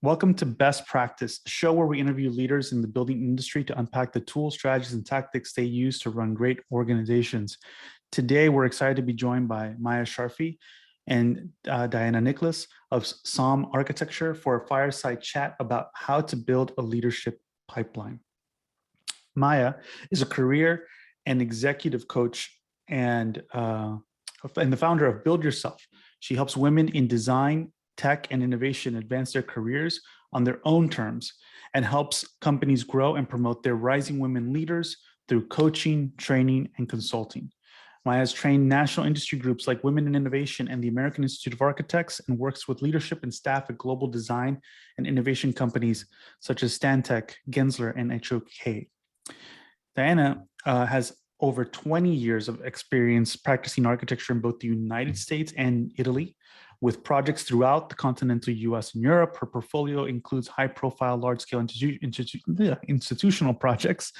Welcome to Best Practice, a show where we interview leaders in the building industry to unpack the tools, strategies, and tactics they use to run great organizations. Today, we're excited to be joined by Mia Scharphie and Diana Nicklaus of Saam Architecture for a fireside chat about how to build a leadership pipeline. Mia is a career and executive coach and the founder of Build Yourself. She helps women in design, tech, and innovation advance their careers on their own terms and helps companies grow and promote their rising women leaders through coaching, training, and consulting. Mia has trained national industry groups like Women in Innovation and the American Institute of Architects and works with leadership and staff at global design and innovation companies such as Stantec, Gensler, and HOK. Diana has over 20 years of experience practicing architecture in both the United States and Italy, with projects throughout the continental US and Europe. Her portfolio includes high-profile, large-scale institutional projects,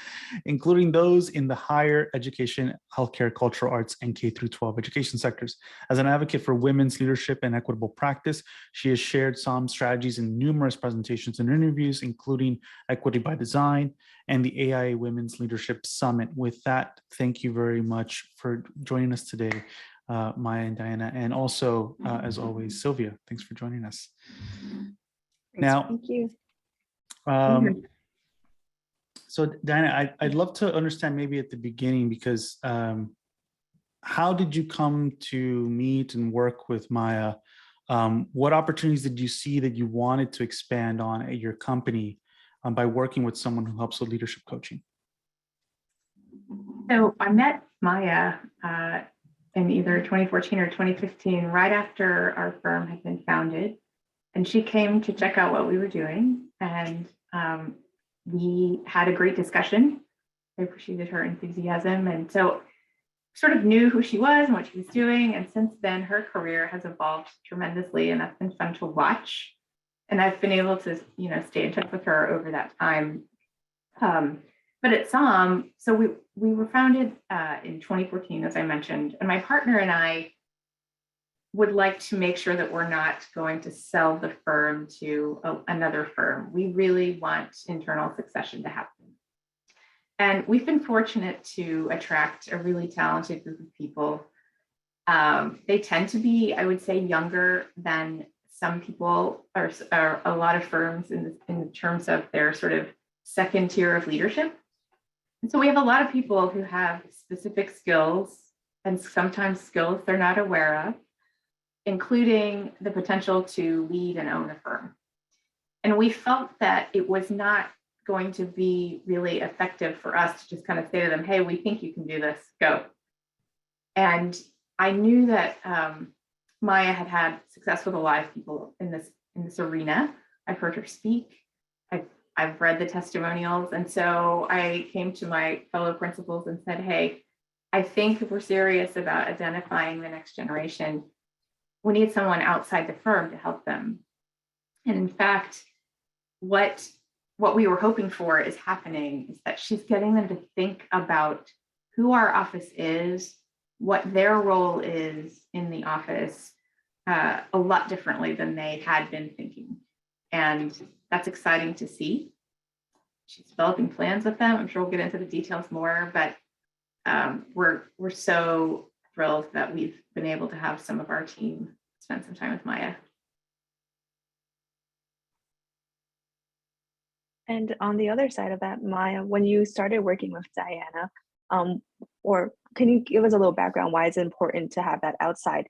including those in the higher education, healthcare, cultural arts, and K-12 education sectors. As an advocate for women's leadership and equitable practice, she has shared some strategies in numerous presentations and interviews, including Equity by Design and the AIA Women's Leadership Summit. With that, thank you very much for joining us today, Mia and Diana, and also, as always, Sylvia. Thanks for joining us. Thank you. So Diana, I'd love to understand maybe at the beginning, because how did you come to meet and work with Mia? What opportunities did you see that you wanted to expand on at your company by working with someone who helps with leadership coaching? So I met Mia in either 2014 or 2015, right after our firm had been founded. And she came to check out what we were doing. And we had a great discussion. I appreciated her enthusiasm. And so sort of knew who she was and what she was doing. And since then, her career has evolved tremendously, and that's been fun to watch. And I've been able to, stay in touch with her over that time. But at Saam, so we were founded in 2014, as I mentioned, and my partner and I would like to make sure that we're not going to sell the firm to another firm. We really want internal succession to happen. And we've been fortunate to attract a really talented group of people. They tend to be, I would say, younger than some people or a lot of firms in terms of their sort of second tier of leadership. And so we have a lot of people who have specific skills, and sometimes skills they're not aware of, including the potential to lead and own a firm. And we felt that it was not going to be really effective for us to just kind of say to them, hey, we think you can do this, go. And I knew that Mia had success with a lot of people in this arena. I've heard her speak. I've read the testimonials. And so I came to my fellow principals and said, hey, I think if we're serious about identifying the next generation, we need someone outside the firm to help them. And in fact, what we were hoping for is happening, is that she's getting them to think about who our office is, what their role is in the office, a lot differently than they had been thinking. And that's exciting to see. She's developing plans with them. I'm sure we'll get into the details more, but we're so thrilled that we've been able to have some of our team spend some time with Mia. And on the other side of that, Mia, when you started working with Diana, or can you give us a little background why it's important to have that outside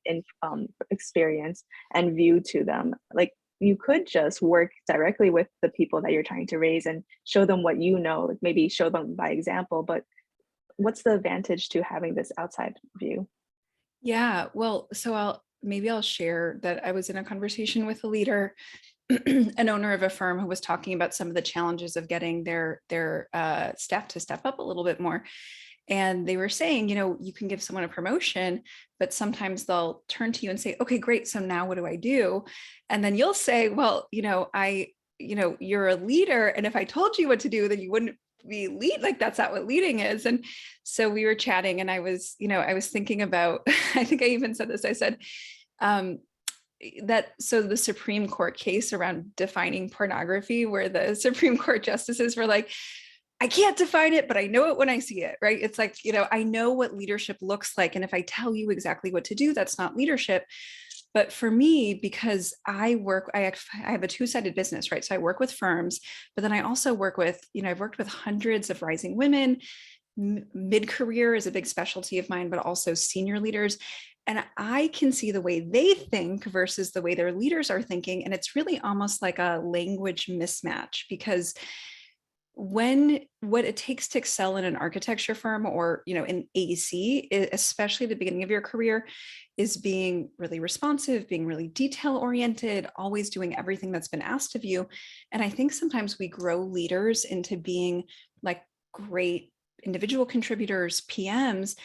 experience and view to them? Like, you could just work directly with the people that you're trying to raise and show them what you know, like maybe show them by example, but what's the advantage to having this outside view? Yeah, well, so I'll share that I was in a conversation with a leader, an owner of a firm, who was talking about some of the challenges of getting their staff to step up a little bit more. And they were saying, you can give someone a promotion, but sometimes they'll turn to you and say, okay, great. So now what do I do? And then you'll say, well, you're a leader. And if I told you what to do, then you wouldn't be lead. Like, that's not what leading is. And so we were chatting, and I was thinking about, I think I even said this, I said, so the Supreme Court case around defining pornography, where the Supreme Court justices were like, I can't define it, but I know it when I see it, right? It's like, I know what leadership looks like. And if I tell you exactly what to do, that's not leadership. But for me, because I have a two-sided business, right? So I work with firms, but then I also work with, I've worked with hundreds of rising women. Mid-career is a big specialty of mine, but also senior leaders. And I can see the way they think versus the way their leaders are thinking. And it's really almost like a language mismatch, because what it takes to excel in an architecture firm or, in AEC, especially at the beginning of your career, is being really responsive, being really detail oriented, always doing everything that's been asked of you. And I think sometimes we grow leaders into being like great individual contributors, PMs,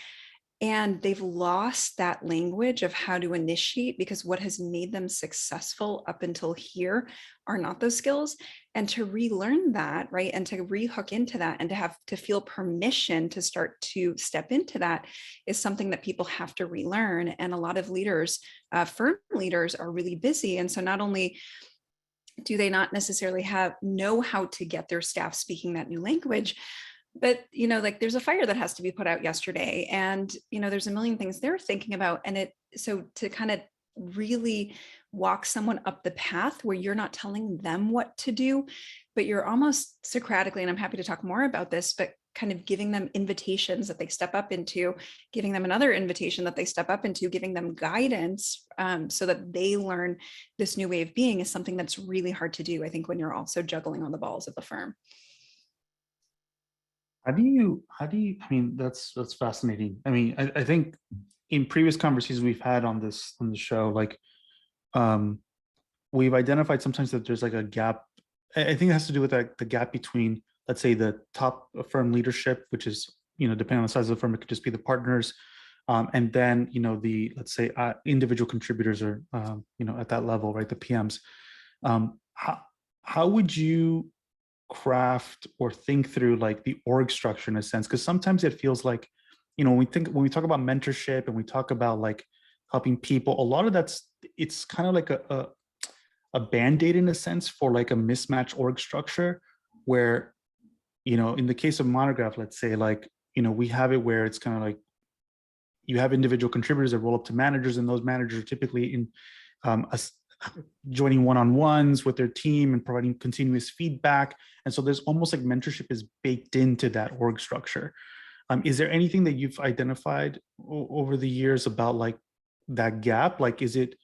and they've lost that language of how to initiate, because what has made them successful up until here are not those skills. And to relearn that, right, and to rehook into that, and to have to feel permission to start to step into that, is something that people have to relearn. And a lot of leaders, firm leaders, are really busy. And so not only do they not necessarily know how to get their staff speaking that new language, but like there's a fire that has to be put out yesterday, and there's a million things they're thinking about. And so to kind of really walk someone up the path where you're not telling them what to do, but you're almost Socratically, and I'm happy to talk more about this, but kind of giving them invitations that they step up into, giving them another invitation that they step up into, giving them guidance, so that they learn this new way of being, is something that's really hard to do, I think, when you're also juggling on the balls of the firm. How do you, I mean, that's fascinating. I mean, I think in previous conversations we've had on the show, like, we've identified sometimes that there's like a gap. I think it has to do with the gap between, let's say, the top firm leadership, which is, depending on the size of the firm, it could just be the partners. And then, let's say, individual contributors are, at that level, right? The PMs. How would you craft or think through like the org structure in a sense? Because sometimes it feels like, when we talk about mentorship and we talk about like helping people, a lot of it's kind of like a band-aid in a sense for like a mismatched org structure, where, in the case of Monograph, let's say, like, we have it where it's kind of like you have individual contributors that roll up to managers, and those managers are typically in joining one-on-ones with their team and providing continuous feedback. And so there's almost like mentorship is baked into that org structure. Is there anything that you've identified over the years about like that gap? Like, is it,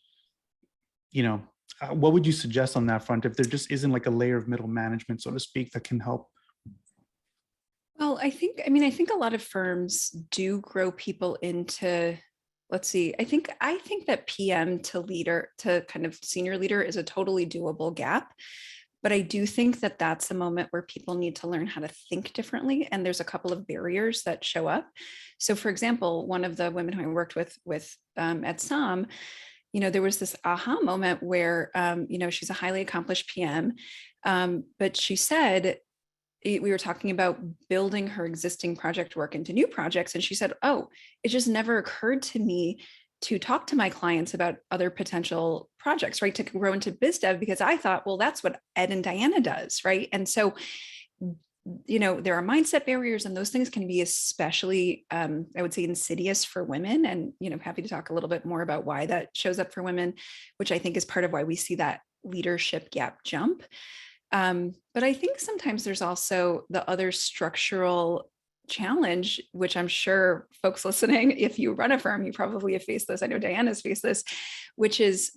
what would you suggest on that front, if there just isn't like a layer of middle management, so to speak, that can help? Well, I think a lot of firms do grow people into, let's see, I think that PM to leader to kind of senior leader is a totally doable gap. But I do think that that's a moment where people need to learn how to think differently. And there's a couple of barriers that show up. So for example, one of the women who I worked with at saam, there was this aha moment where, she's a highly accomplished PM. But she said, we were talking about building her existing project work into new projects. And she said, oh, it just never occurred to me to talk to my clients about other potential projects, right? To grow into biz dev, because I thought, well, that's what Ed and Diana does, right? And so, there are mindset barriers, and those things can be especially, I would say, insidious for women. And, happy to talk a little bit more about why that shows up for women, which I think is part of why we see that leadership gap jump. But I think sometimes there's also the other structural challenge, which I'm sure folks listening, if you run a firm, you probably have faced this. I know Diana's faced this, which is,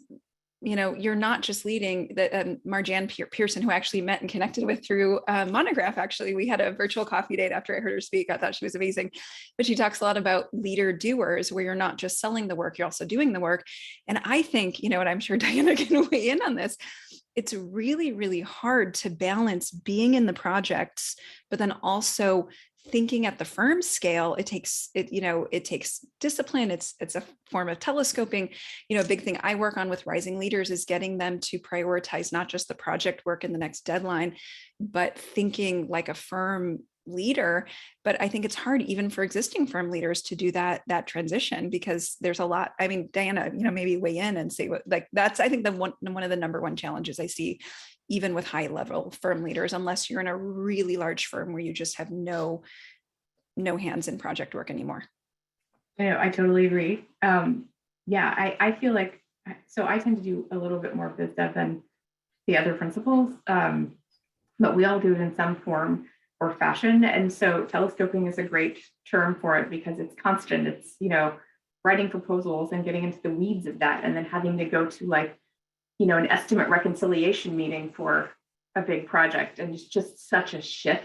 you're not just leading that. Marjan Pearson, who I actually met and connected with through Monograph, actually, we had a virtual coffee date after I heard her speak. I thought she was amazing. But she talks a lot about leader doers, where you're not just selling the work, you're also doing the work. And I think, and I'm sure Diana can weigh in on this, it's really, really hard to balance being in the projects, but then also thinking at the firm scale. It takes discipline. It's a form of telescoping. A big thing I work on with rising leaders is getting them to prioritize not just the project work in the next deadline, but thinking like a firm leader, but I think it's hard even for existing firm leaders to do that transition, because there's a lot. I mean, Diana, maybe weigh in and say what, like, that's, I think one of the number one challenges I see, even with high level firm leaders, unless you're in a really large firm where you just have no hands in project work anymore. I totally agree. Yeah, I feel like, so I tend to do a little bit more biz dev than the other principals, but we all do it in some form or fashion. And so telescoping is a great term for it because it's constant. It's, writing proposals and getting into the weeds of that, and then having to go to an estimate reconciliation meeting for a big project. And it's just such a shift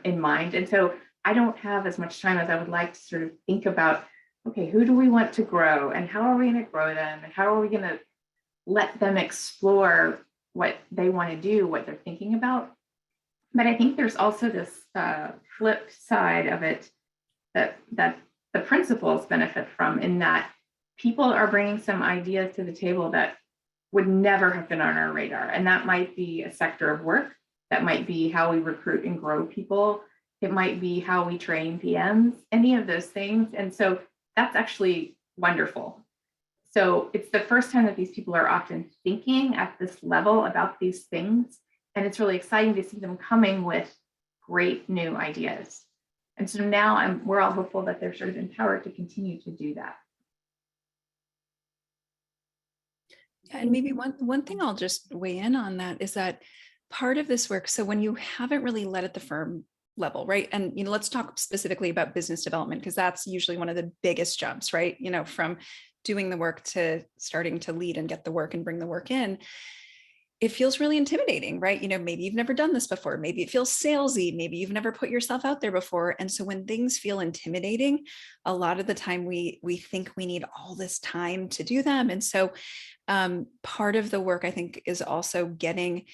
in mind. And so I don't have as much time as I would like to sort of think about, okay, who do we want to grow and how are we going to grow them? And how are we going to let them explore what they want to do, what they're thinking about? But I think there's also this flip side of it that the principals benefit from, in that people are bringing some ideas to the table that would never have been on our radar. And that might be a sector of work. That might be how we recruit and grow people. It might be how we train PMs, any of those things. And so that's actually wonderful. So it's the first time that these people are often thinking at this level about these things. And it's really exciting to see them coming with great new ideas. And so now we're all hopeful that they're sort of empowered to continue to do that. Yeah, and maybe one thing I'll just weigh in on that is that part of this work, so when you haven't really led at the firm level, right? And let's talk specifically about business development, because that's usually one of the biggest jumps, right? From doing the work to starting to lead and get the work and bring the work in. It feels really intimidating, right? Maybe you've never done this before. Maybe it feels salesy. Maybe you've never put yourself out there before. And so when things feel intimidating, a lot of the time we think we need all this time to do them. And so part of the work, I think, is also getting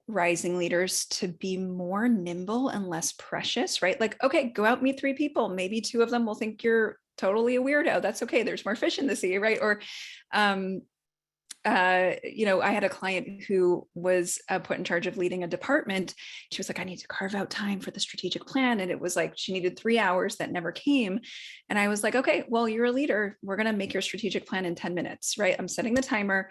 rising leaders to be more nimble and less precious, right? Like, okay, go out, meet 3 people. Maybe 2 of them will think you're totally a weirdo. That's okay. There's more fish in the sea, right? Or, I had a client who was put in charge of leading a department. She was like, I need to carve out time for the strategic plan. And it was like, she needed 3 hours that never came. And I was like, okay, well, you're a leader. We're going to make your strategic plan in 10 minutes, right? I'm setting the timer.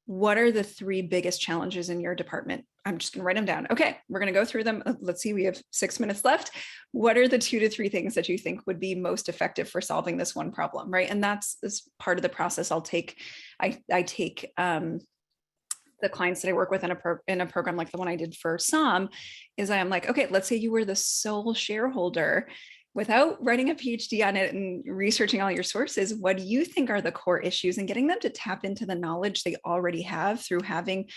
What are the 3 biggest challenges in your department? I'm just going to write them down. Okay, we're going to go through them. Let's see, we have 6 minutes left. What are the 2 to 3 things that you think would be most effective for solving this one problem, right? And that's part of the process I'll take. I take the clients that I work with in a program like the one I did for saam, is I'm like, okay, let's say you were the sole shareholder. Without writing a PhD on it and researching all your sources, what do you think are the core issues, and getting them to tap into the knowledge they already have through having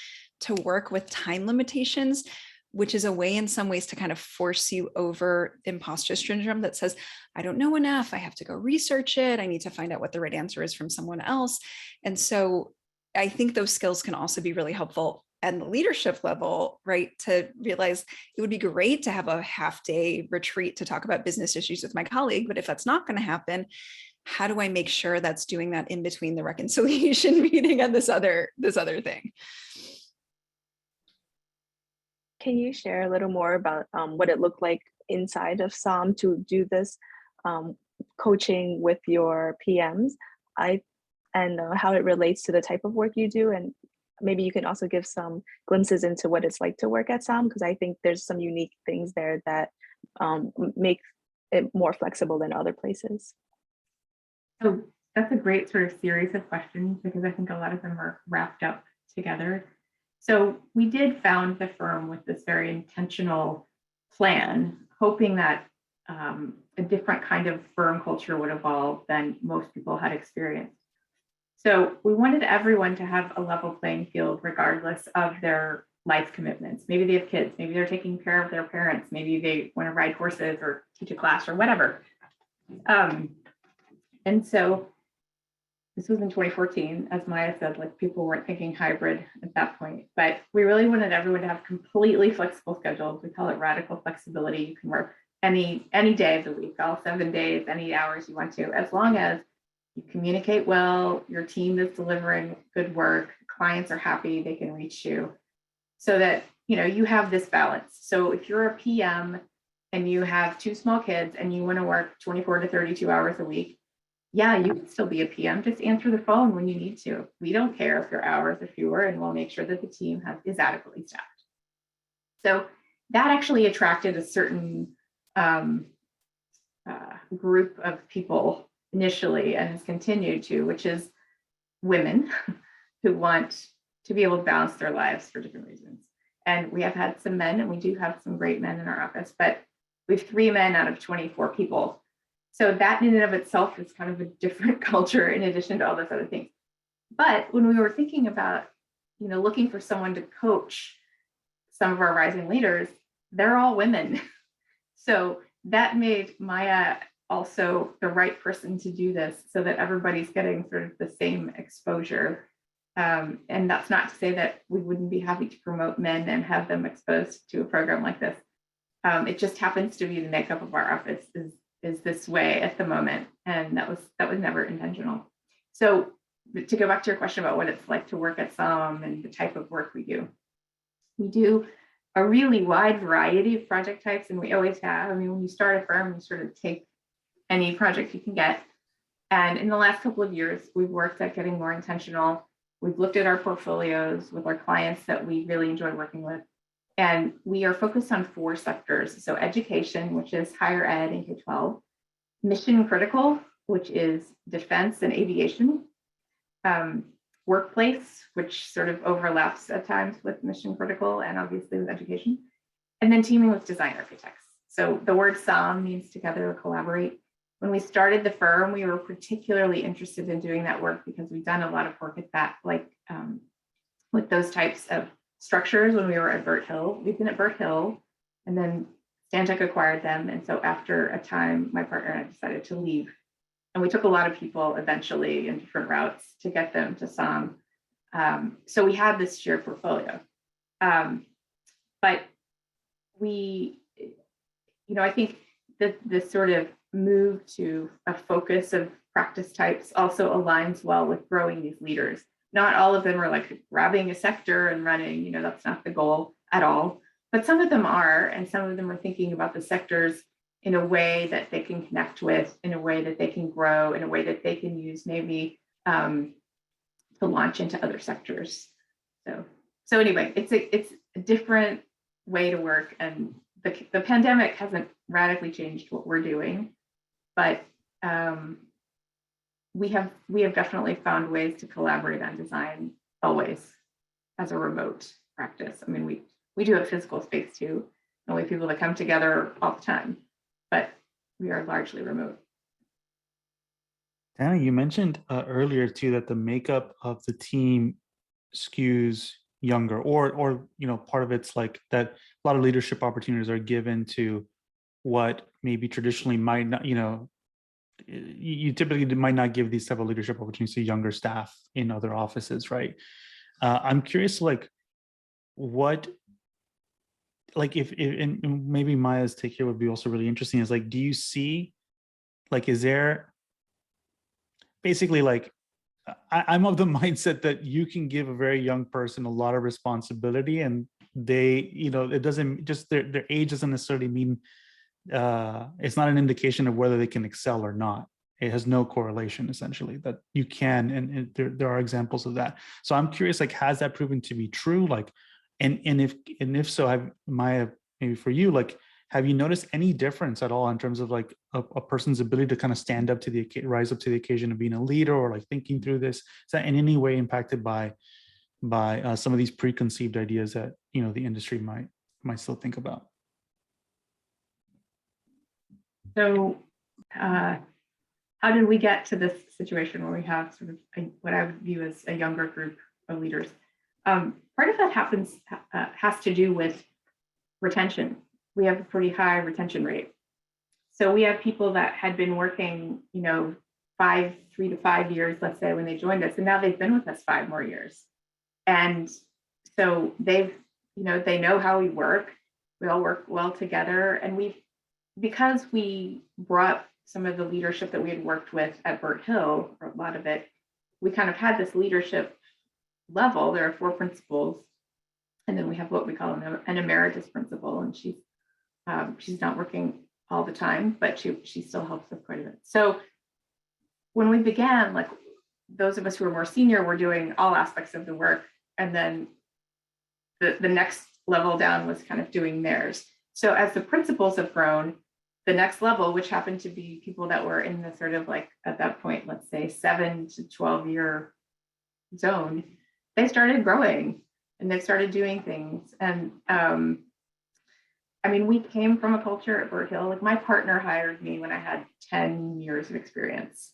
to work with time limitations, which is a way in some ways to kind of force you over imposter syndrome that says, I don't know enough. I have to go research it. I need to find out what the right answer is from someone else. And so I think those skills can also be really helpful at the leadership level, right? To realize it would be great to have a half-day retreat to talk about business issues with my colleague, but if that's not going to happen, how do I make sure that's doing that in between the reconciliation meeting and this other thing? Can you share a little more about what it looked like inside of saam to do this coaching with your PMs, and how it relates to the type of work you do? And maybe you can also give some glimpses into what it's like to work at saam, because I think there's some unique things there that make it more flexible than other places. So that's a great sort of series of questions, because I think a lot of them are wrapped up together. So we did found the firm with this very intentional plan, hoping that a different kind of firm culture would evolve than most people had experienced. So we wanted everyone to have a level playing field regardless of their life commitments. Maybe they have kids, maybe they're taking care of their parents, maybe they want to ride horses or teach a class or whatever. And so this was in 2014, as Maya said, like people weren't thinking hybrid at that point, but we really wanted everyone to have completely flexible schedules. We call it radical flexibility. You can work any day of the week, all 7 days, any hours you want to, as long as you communicate well, your team is delivering good work, clients are happy, they can reach you, so that you have this balance. So if you're a PM and you have 2 small kids and you want to work 24 to 32 hours a week, yeah, you can still be a PM. Just answer the phone when you need to. We don't care if your hours are fewer, and we'll make sure that the team is adequately staffed. So that actually attracted a certain group of people initially, and has continued to, which is women who want to be able to balance their lives for different reasons. And we have had some men, and we do have some great men in our office, but we have 3 men out of 24 people. So that in and of itself is kind of a different culture in addition to all those other things. But when we were thinking about, looking for someone to coach some of our rising leaders, they're all women. So that made Maya also the right person to do this, so that everybody's getting sort of the same exposure. And that's not to say that we wouldn't be happy to promote men and have them exposed to a program like this. It just happens to be the makeup of our office is this way at the moment, and that was never intentional. So to go back to your question about what it's like to work at saam and the type of work we do a really wide variety of project types, and we always have. I mean, when you start a firm, you sort of take any project you can get. And in the last couple of years, we've worked at getting more intentional. We've looked at our portfolios with our clients that we really enjoy working with. And we are focused on 4 sectors. So education, which is higher ed and K-12, mission critical, which is defense and aviation, workplace, which sort of overlaps at times with mission critical and obviously with education, and then teaming with design architects. So the word saam means together or collaborate. When we started the firm, we were particularly interested in doing that work because we've done a lot of work at that, with those types of structures when we were at Burt Hill. We've been at Burt Hill, and then Stantec acquired them. And so after a time, my partner and I decided to leave. And we took a lot of people eventually in different routes to get them to saam. So we had this shared portfolio. But we, I think that this sort of move to a focus of practice types also aligns well with growing these leaders. Not all of them are like grabbing a sector and running, that's not the goal at all. But some of them are, and some of them are thinking about the sectors in a way that they can connect with, in a way that they can grow, in a way that they can use maybe to launch into other sectors. So anyway, it's a different way to work, and the pandemic hasn't radically changed what we're doing, but we have definitely found ways to collaborate on design always as a remote practice. I mean, we do have physical space too, and we have people that come together all the time, but we are largely remote. Diana, you mentioned earlier too that the makeup of the team skews younger, or part of it's like that a lot of leadership opportunities are given to what maybe traditionally might not, you typically might not give these type of leadership opportunities to younger staff in other offices, right? I'm curious, what, if and maybe Maya's take here would be also really interesting, is do you see, is there basically I'm of the mindset that you can give a very young person a lot of responsibility, and they, it doesn't just their age doesn't necessarily mean it's not an indication of whether they can excel or not. It has no correlation, essentially, that you can, and there are examples of that. So I'm curious, has that proven to be true? And if so, Maya, maybe for you, have you noticed any difference at all in terms of a person's ability to kind of rise up to the occasion of being a leader, or thinking through this? Is that in any way impacted by some of these preconceived ideas that the industry might still think about? So how did we get to this situation where we have sort of what I would view as a younger group of leaders? Part of that has to do with retention. We have a pretty high retention rate. So we have people that had been working, 3 to 5 years, let's say, when they joined us, and now they've been with us 5 more years. And so they know how we work. We all work well together. And because we brought some of the leadership that we had worked with at Burt Hill, or a lot of it, we kind of had this leadership level. There are 4 principals, and then we have what we call an emeritus principal, and she's She's not working all the time, but she still helps with quite a bit. So when we began, like those of us who were more senior were doing all aspects of the work, and then the next level down was kind of doing theirs. So as the principals have grown, the next level, which happened to be people that were in the sort of like at that point, let's say 7 to 12 year zone, they started growing and they started doing things. And I mean, we came from a culture at Bird Hill. Like my partner hired me when I had 10 years of experience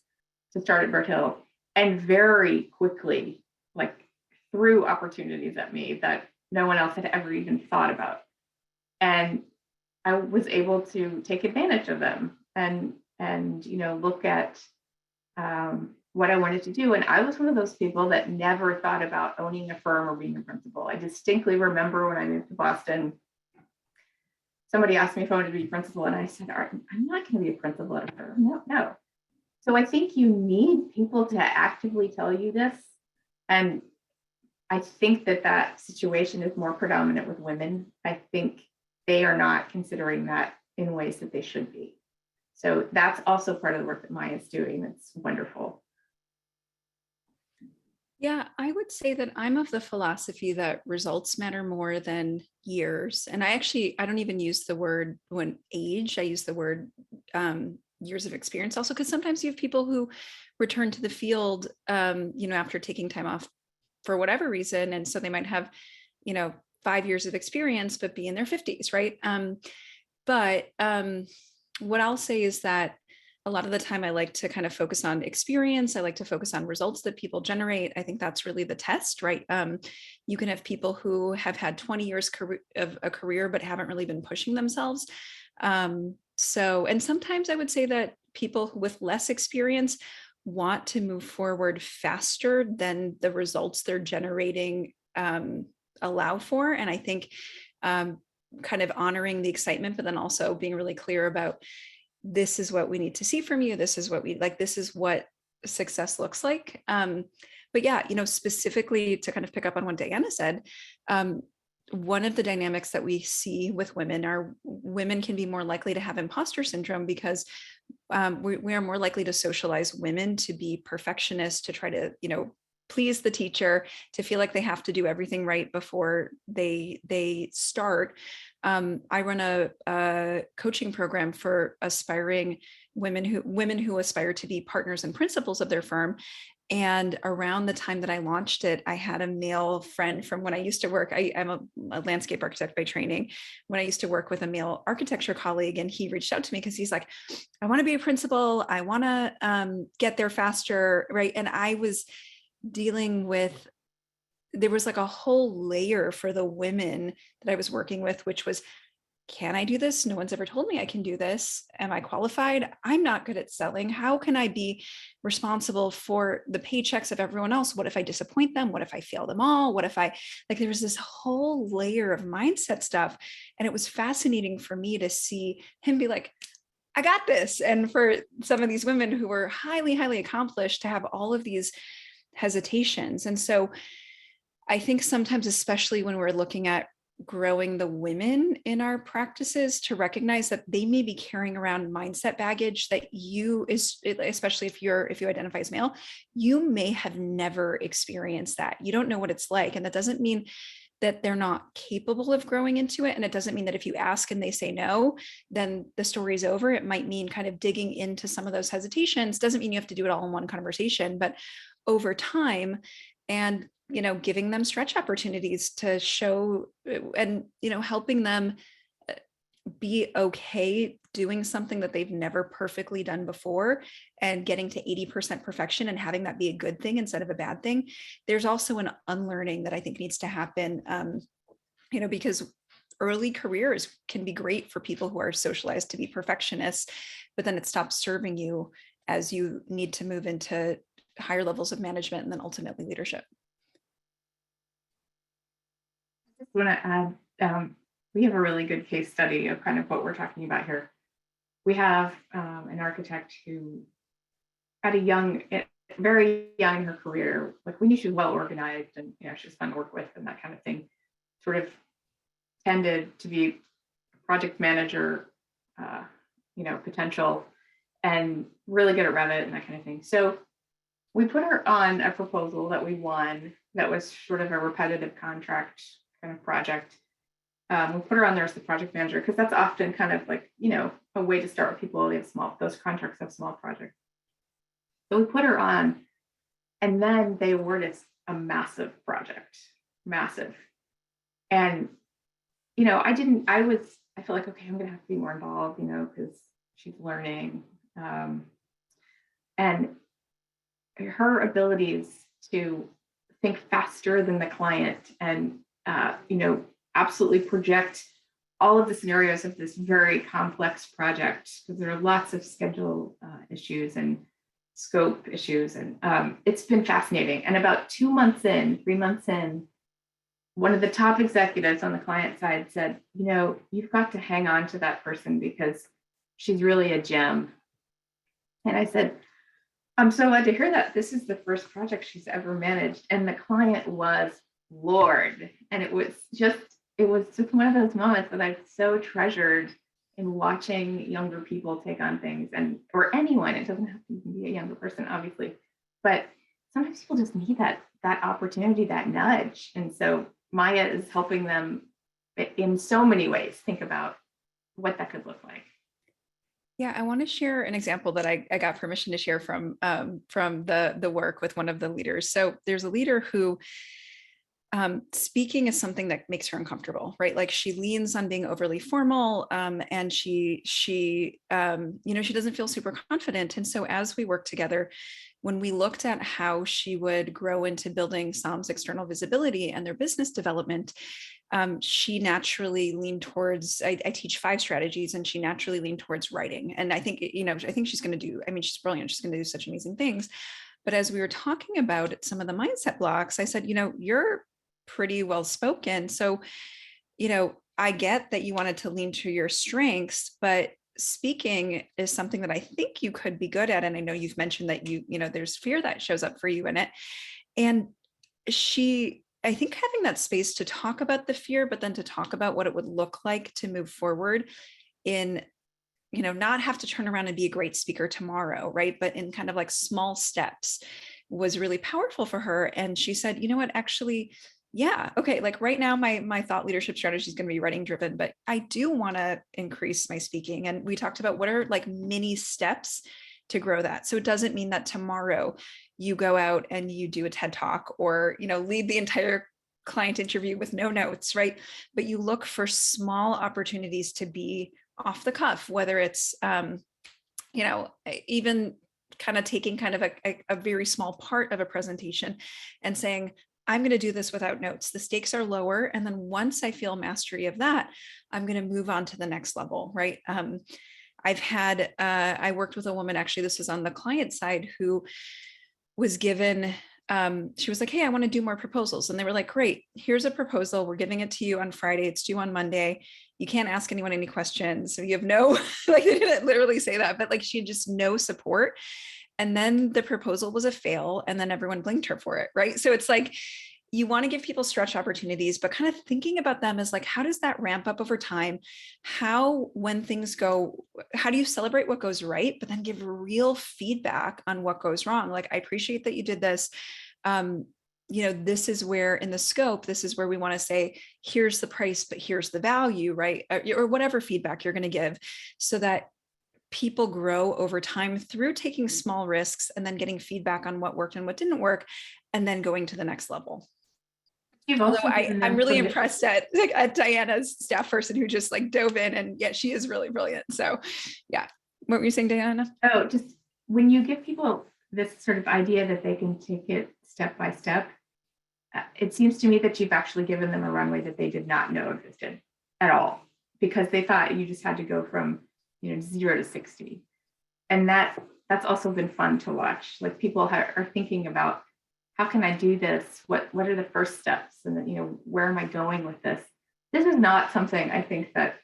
to start at Bird Hill, and very quickly, like threw opportunities at me that no one else had ever even thought about. And I was able to take advantage of them and look at what I wanted to do. And I was one of those people that never thought about owning a firm or being a principal. I distinctly remember when I moved to Boston, somebody asked me if I wanted to be a principal, and I said, I'm not going to be a principal at a firm. No. So I think you need people to actively tell you this. And I think that situation is more predominant with women. I think they are not considering that in ways that they should be. So that's also part of the work that Mia is doing. It's wonderful. Yeah, I would say that I'm of the philosophy that results matter more than years. And I don't even use the word when age, I use the word years of experience also, because sometimes you have people who return to the field, after taking time off for whatever reason. And so they might have, 5 years of experience, but be in their 50s, right? But what I'll say is that a lot of the time I like to kind of focus on experience. I like to focus on results that people generate. I think that's really the test, right? You can have people who have had 20 years of a career, but haven't really been pushing themselves. And sometimes I would say that people with less experience want to move forward faster than the results they're generating allow for. And I think kind of honoring the excitement, but then also being really clear about, this is what we need to see from you. This is what we like. This is what success looks like. But yeah, specifically to kind of pick up on what Diana said, one of the dynamics that we see with women are women can be more likely to have imposter syndrome because we are more likely to socialize women to be perfectionists, to try to, please the teacher, to feel like they have to do everything right before they start. I run a coaching program for aspiring women who aspire to be partners and principals of their firm. And around the time that I launched it, I had a male friend from when I used to work. I'm a landscape architect by training. When I used to work with a male architecture colleague, and he reached out to me because he's like, I want to be a principal. I want to get there faster, right? And I was dealing with, there was like a whole layer for the women that I was working with, which was, can I do this? No one's ever told me I can do this. Am I qualified? I'm not good at selling. How can I be responsible for the paychecks of everyone else? What if I disappoint them? What if I fail them all? What if there was this whole layer of mindset stuff. And it was fascinating for me to see him be like, I got this. And for some of these women who were highly, highly accomplished to have all of these hesitations. And so I think sometimes, especially when we're looking at growing the women in our practices, to recognize that they may be carrying around mindset baggage that especially if you identify as male, you may have never experienced that. You don't know what it's like. And that doesn't mean that they're not capable of growing into it. And it doesn't mean that if you ask and they say no, then the story's over. It might mean kind of digging into some of those hesitations. Doesn't mean you have to do it all in one conversation, but over time, and giving them stretch opportunities to show, and helping them be okay doing something that they've never perfectly done before, and getting to 80% perfection and having that be a good thing instead of a bad thing. There's also an unlearning that I think needs to happen, because early careers can be great for people who are socialized to be perfectionists, but then it stops serving you as you need to move into higher levels of management and then ultimately leadership. I just want to add, we have a really good case study of kind of what we're talking about here. We have an architect who at very young in her career, like we knew she was well organized and she was fun to work with and that kind of thing, sort of tended to be project manager, potential, and really good at Revit and that kind of thing. So we put her on a proposal that we won that was sort of a repetitive contract kind of project. We put her on there as the project manager because that's often kind of like, a way to start with people. They have those contracts have small projects. So we put her on, and then they awarded us a massive project, massive. And, I felt like, okay, I'm going to have to be more involved, because she's learning. And her abilities to think faster than the client and, absolutely project all of the scenarios of this very complex project, because there are lots of schedule issues and scope issues. And it's been fascinating. And about 3 months in, one of the top executives on the client side said, you've got to hang on to that person because she's really a gem. And I said, I'm so glad to hear that. This is the first project she's ever managed. And the client was floored. And it was just one of those moments that I've so treasured in watching younger people take on things, or anyone. It doesn't have to be a younger person, obviously, but sometimes people just need that opportunity, that nudge. And so Maya is helping them in so many ways think about what that could look like. Yeah, I want to share an example that I got permission to share from the work with one of the leaders. So there's a leader who speaking is something that makes her uncomfortable, right? Like she leans on being overly formal, and she doesn't feel super confident. And so as we work together, when we looked at how she would grow into building Saam's external visibility and their business development, she naturally leaned towards, I teach 5 strategies, and she naturally leaned towards writing. And I think, she's going to do, she's brilliant. She's going to do such amazing things. But as we were talking about some of the mindset blocks, I said, you're pretty well spoken. So, I get that you wanted to lean to your strengths, but speaking is something that I think you could be good at. And I know you've mentioned that there's fear that shows up for you in it. And I think having that space to talk about the fear, but then to talk about what it would look like to move forward in, not have to turn around and be a great speaker tomorrow, right? But in kind of like small steps was really powerful for her. And she said, you know what, actually, yeah, okay, like right now, my thought leadership strategy is going to be writing driven, but I do want to increase my speaking. And we talked about what are like mini steps to grow that. So it doesn't mean that tomorrow you go out and you do a TED talk or, lead the entire client interview with no notes, right? But you look for small opportunities to be off the cuff, whether it's, even kind of taking kind of a very small part of a presentation and saying, I'm going to do this without notes. The stakes are lower. And then once I feel mastery of that, I'm going to move on to the next level, right? I worked with a woman, actually, this was on the client side, who was given, she was like, hey, I want to do more proposals. And they were like, great, here's a proposal. We're giving it to you on Friday. It's due on Monday. You can't ask anyone any questions. So you have no, like they didn't literally say that, but like she had just no support. And then the proposal was a fail, and then everyone blamed her for it, right? So it's like, you want to give people stretch opportunities, but kind of thinking about them as like, how does that ramp up over time? When things go, how do you celebrate what goes right, but then give real feedback on what goes wrong? Like, I appreciate that you did this. This is where in the scope, this is where we want to say, here's the price, but here's the value, right? Or whatever feedback you're going to give, so that people grow over time through taking small risks and then getting feedback on what worked and what didn't work, and then going to the next level. Although I'm really impressed at Diana's staff person who just like dove in, and yeah, she is really brilliant. So yeah. What were you saying, Diana? Oh, just when you give people this sort of idea that they can take it step by step, it seems to me that you've actually given them a runway that they did not know existed at all, because they thought you just had to go from 0 to 60. And that's also been fun to watch. Like people are thinking about, how can I do this? What are the first steps? And then, where am I going with this? This is not something I think that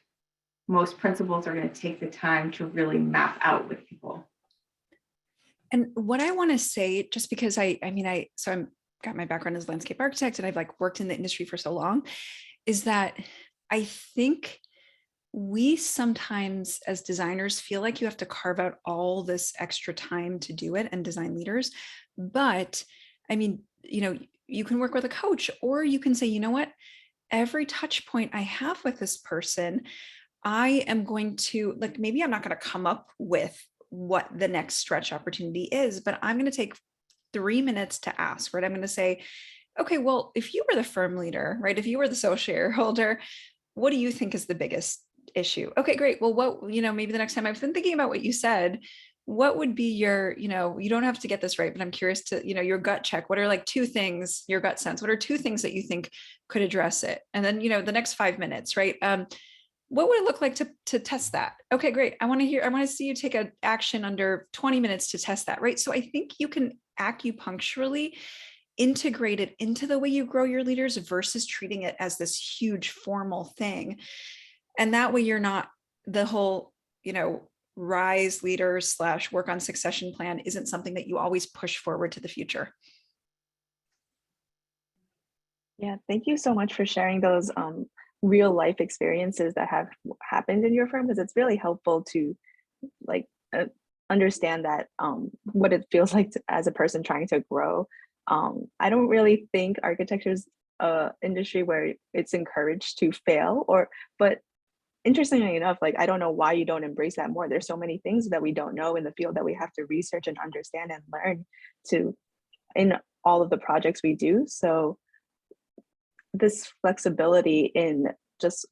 most principals are going to take the time to really map out with people. And what I want to say, just because I'm got my background as landscape architect, and I've like worked in the industry for so long, is that I think we sometimes as designers feel like you have to carve out all this extra time to do it and design leaders. But I mean, you can work with a coach, or you can say, you know what, every touch point I have with this person, I am going to, like, maybe I'm not going to come up with what the next stretch opportunity is, but I'm going to take 3 minutes to ask, right? I'm going to say, okay, well, if you were the firm leader, right? If you were the sole shareholder, what do you think is the biggest issue? Okay, great. Well, maybe the next time, I've been thinking about what you said, what would be your, you don't have to get this right, but I'm curious to, your gut check. What are like 2 things, your gut sense? What are 2 things that you think could address it? And then, the next 5 minutes, right? What would it look like to test that? Okay, great. I want to see you take an action under 20 minutes to test that, right? So I think you can acupuncturally integrate it into the way you grow your leaders versus treating it as this huge formal thing. And that way you're not, the whole, rise leaders / work on succession plan isn't something that you always push forward to the future. Yeah, thank you so much for sharing those real life experiences that have happened in your firm, because it's really helpful to understand that what it feels like as a person trying to grow. I don't really think architecture's industry where it's encouraged to fail, but interestingly enough, I don't know why you don't embrace that more. There's so many things that we don't know in the field that we have to research and understand and learn in all of the projects we do. So this flexibility in just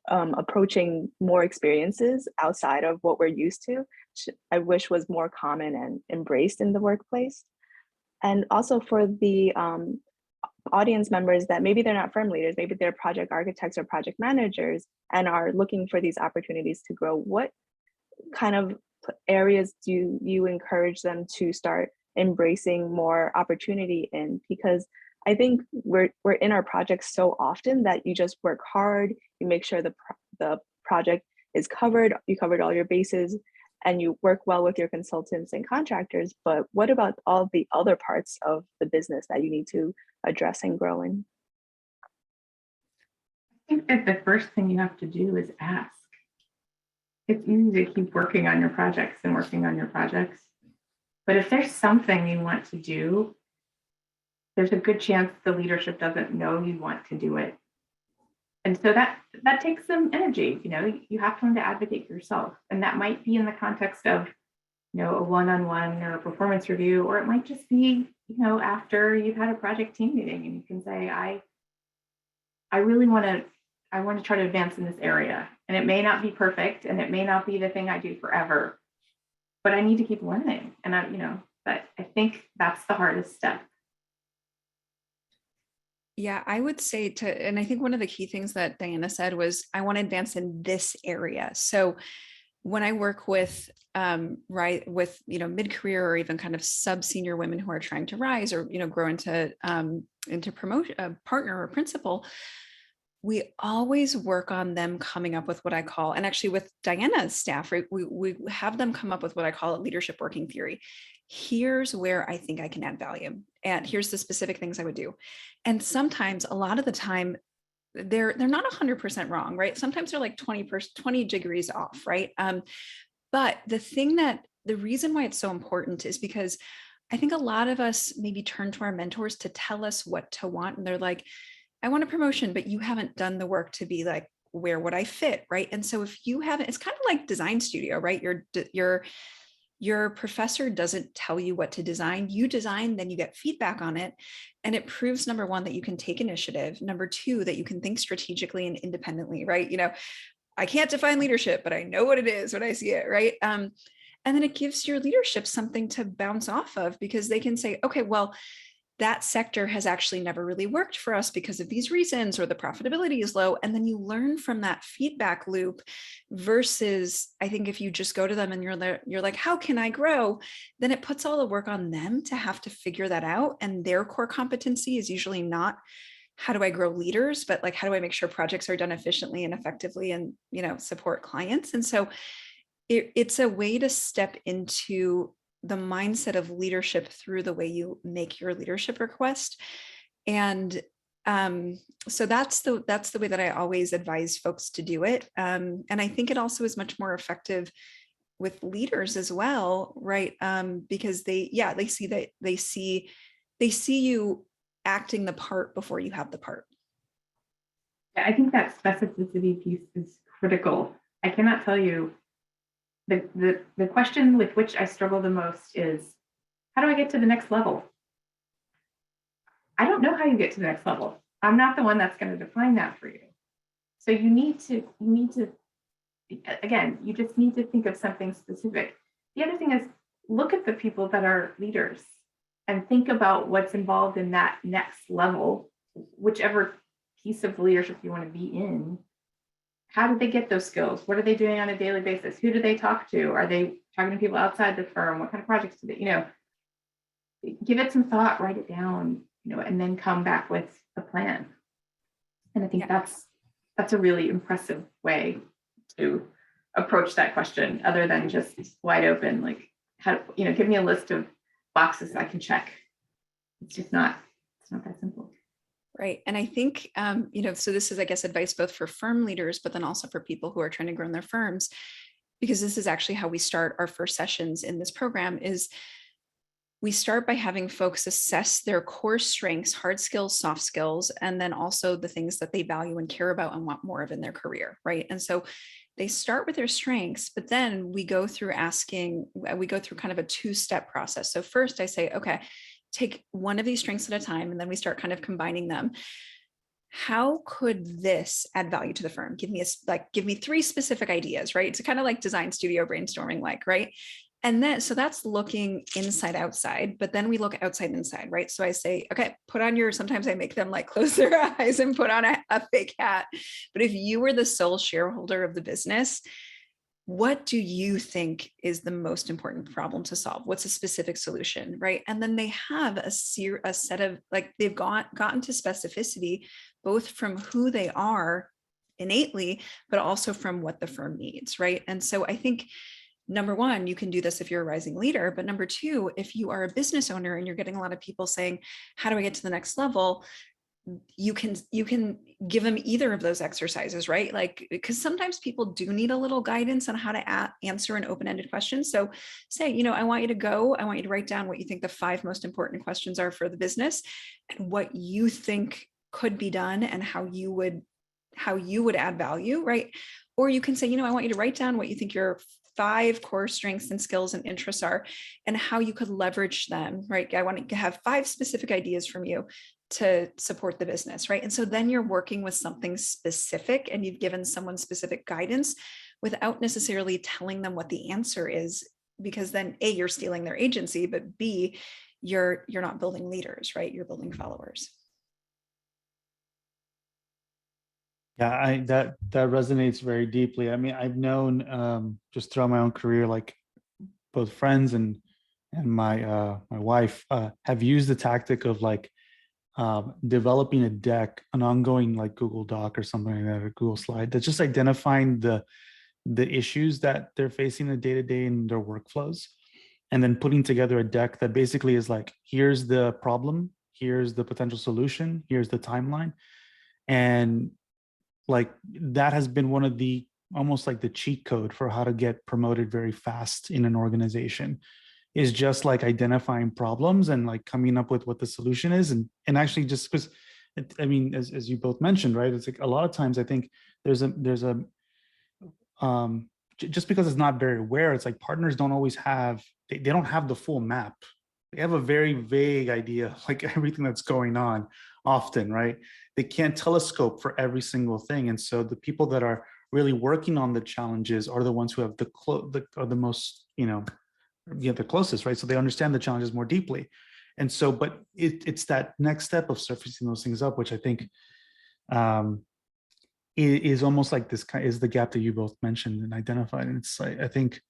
approaching more experiences outside of what we're used to, I wish was more common and embraced in the workplace. And also for the audience members that maybe they're not firm leaders, maybe they're project architects or project managers and are looking for these opportunities to grow, what kind of areas do you encourage them to start embracing more opportunity in? Because I think we're in our projects so often that you just work hard, you make sure the project is covered, you covered all your bases, and you work well with your consultants and contractors. But what about all the other parts of the business that you need to address and grow in? I think that the first thing you have to do is ask. It's easy to keep working on your projects and working on your projects. But if there's something you want to do, there's a good chance the leadership doesn't know you want to do it. And so that takes some energy. You have to learn to advocate for yourself. And that might be in the context of, a one-on-one or a performance review, or it might just be, after you've had a project team meeting and you can say, I really want to try to advance in this area. And it may not be perfect and it may not be the thing I do forever, but I need to keep learning. And but I think that's the hardest step. Yeah, I would say and I think one of the key things that Diana said was, I want to advance in this area. So when I work with mid-career or even kind of sub-senior women who are trying to rise or grow into promotion, partner or principal, we always work on them coming up with what I call, and actually with Diana's staff, right, we have them come up with what I call a leadership working theory. Here's where I think I can add value, and here's the specific things I would do. And sometimes, a lot of the time, they're not 100% wrong, right? Sometimes they're like 20 degrees off, right? But the reason why it's so important is because I think a lot of us maybe turn to our mentors to tell us what to want, and they're like, I want a promotion, but you haven't done the work to be like, where would I fit, right? And so if you haven't, it's kind of like design studio, right? Your professor doesn't tell you what to design. You design, then you get feedback on it. And it proves, number one, that you can take initiative. Number two, that you can think strategically and independently, right? I can't define leadership, but I know what it is when I see it, right? And then it gives your leadership something to bounce off of, because they can say, okay, well, that sector has actually never really worked for us because of these reasons, or the profitability is low. And then you learn from that feedback loop, versus I think if you just go to them and you're like, how can I grow? Then it puts all the work on them to have to figure that out. And their core competency is usually not, how do I grow leaders, but like, how do I make sure projects are done efficiently and effectively and, support clients? And so it's a way to step into the mindset of leadership through the way you make your leadership request. And So that's the way that I always advise folks to do it. And I think it also is much more effective with leaders as well, right? Because they see you acting the part before you have the part. I think that specificity piece is critical. I cannot tell you the question with which I struggle the most is, how do I get to the next level? I don't know how you get to the next level. I'm not the one that's going to define that for you. So you need to, again, you just need to think of something specific. The other thing is, look at the people that are leaders and think about what's involved in that next level, whichever piece of leadership you want to be in. How did they get those skills? What are they doing on a daily basis? Who do they talk to? Are they talking to people outside the firm? What kind of projects do they, give it some thought, write it down, and then come back with a plan. And I think that's a really impressive way to approach that question, other than just wide open, like, how, give me a list of boxes I can check. It's not that simple. Right. And I think, so this is, I guess, advice both for firm leaders, but then also for people who are trying to grow in their firms, because this is actually how we start our first sessions in this program. Is we start by having folks assess their core strengths, hard skills, soft skills, and then also the things that they value and care about and want more of in their career, right? And so they start with their strengths, but then we go through kind of a two-step process. So first I say, okay, take one of these strengths at a time, and then we start kind of combining them. How could this add value to the firm? Give me 3 specific ideas, right? It's kind of like design studio brainstorming, right? And then, so that's looking inside outside, but then we look outside inside, right? So I say, okay, sometimes I make them like close their eyes and put on a fake hat. But if you were the sole shareholder of the business, what do you think is the most important problem to solve? What's a specific solution, right? And then they have a set of, like, they've gotten to specificity, both from who they are innately, but also from what the firm needs, right? And so I think, number one, you can do this if you're a rising leader, but number two, if you are a business owner and you're getting a lot of people saying, how do I get to the next level? You can give them either of those exercises, right? Like, because sometimes people do need a little guidance on how to answer an open-ended question. So say, I want you to write down what you think the 5 most important questions are for the business, and what you think could be done, and how you would add value, right? Or you can say, I want you to write down what you think your 5 core strengths and skills and interests are, and how you could leverage them, right? I want to have 5 specific ideas from you to support the business, right? And so then you're working with something specific, and you've given someone specific guidance without necessarily telling them what the answer is, because then A, you're stealing their agency, but B, you're not building leaders, right? You're building followers. Yeah, that resonates very deeply. I mean, I've known just throughout my own career, like both friends and my wife have used the tactic of like developing a deck, an ongoing like Google Doc or something like that, or Google Slide, that's just identifying the issues that they're facing the day-to-day in their workflows, and then putting together a deck that basically is like, here's the problem, here's the potential solution, here's the timeline. And like, that has been one of the, almost like the cheat code for how to get promoted very fast in an organization, is just like identifying problems and like coming up with what the solution is. And actually, just because, I mean, as you both mentioned, right, it's like a lot of times I think there's a just because it's not very aware, it's like partners don't always have, they don't have the full map. They have a very vague idea of like everything that's going on often, right? They can't telescope for every single thing. And so the people that are really working on the challenges are the ones who have are the most, the closest, right? So they understand the challenges more deeply. And so, but it's that next step of surfacing those things up, which I think is almost like this is the gap that you both mentioned and identified. And it's like, I think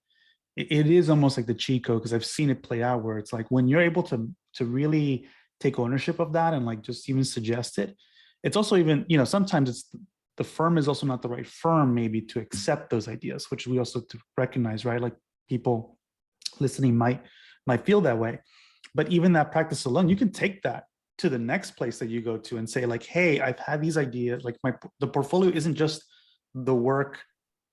it is almost like the cheat code, because I've seen it play out where it's like, when you're able to really take ownership of that and like just even suggest it, it's also even, sometimes it's the firm is also not the right firm maybe to accept those ideas, which we also to recognize, right? Like, people listening might feel that way. But even that practice alone, you can take that to the next place that you go to and say like, hey, I've had these ideas. Like the portfolio isn't just the work,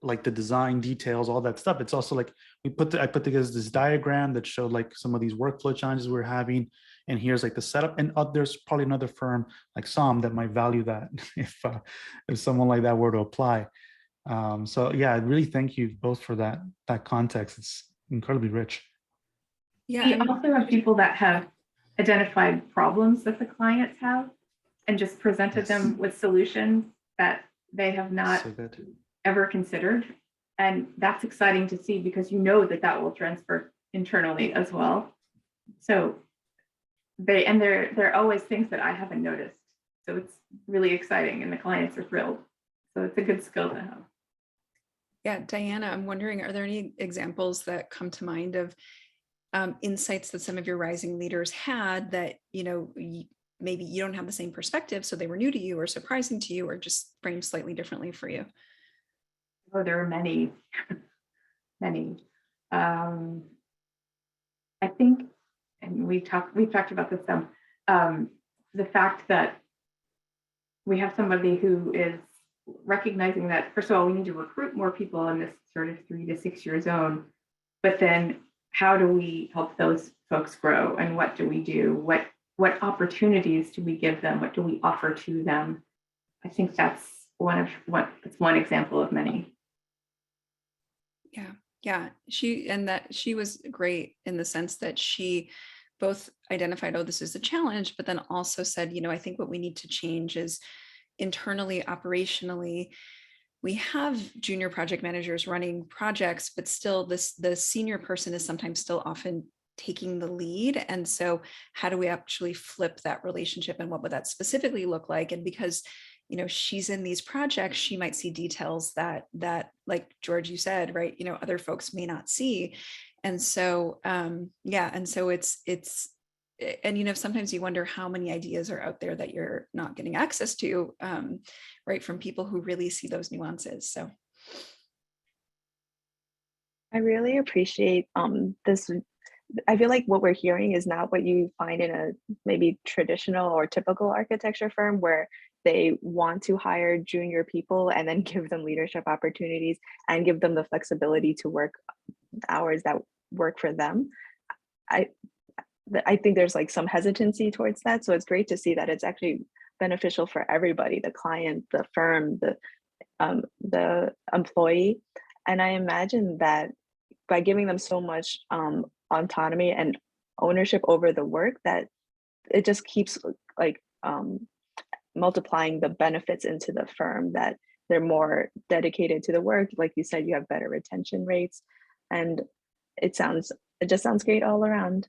like the design details, all that stuff. It's also like I put together this diagram that showed like some of these workflow challenges we're having. And here's like the setup. And there's probably another firm like Saam that might value that if someone like that were to apply. So yeah, I really thank you both for that context. It's incredibly rich. Yeah. We also have people that have identified problems that the clients have and just presented them with solutions that they have not So good. ever considered. And that's exciting to see because you know that will transfer internally as well. So they're always things that I haven't noticed. So it's really exciting and the clients are thrilled. So it's a good skill to have. Yeah, Diana, I'm wondering, are there any examples that come to mind of insights that some of your rising leaders had that, maybe you don't have the same perspective, so they were new to you or surprising to you or just framed slightly differently for you? Oh, there are many, many. I think, and we've talked about this some, the fact that we have somebody who is recognizing that, first of all, we need to recruit more people in this sort of 3 to 6 year zone, but then how do we help those folks grow and what do we do? What opportunities do we give them? What do we offer to them? I think that's one example of many. Yeah. She was great in the sense that she both identified, oh, this is a challenge, but then also said, I think what we need to change is internally, operationally. We have junior project managers running projects, but still the senior person is sometimes still often taking the lead. And so how do we actually flip that relationship and what would that specifically look like? And because she's in these projects, she might see details that like George, you said, right, other folks may not see. And so it's sometimes you wonder how many ideas are out there that you're not getting access to, right, from people who really see those nuances. So I really appreciate this. I feel like what we're hearing is not what you find in a maybe traditional or typical architecture firm where they want to hire junior people and then give them leadership opportunities and give them the flexibility to work hours that work for them. I think there's like some hesitancy towards that. So it's great to see that it's actually beneficial for everybody, the client, the firm, the employee. And I imagine that by giving them so much autonomy and ownership over the work, that it just keeps like multiplying the benefits into the firm, that they're more dedicated to the work. Like you said, you have better retention rates, and it just sounds great all around.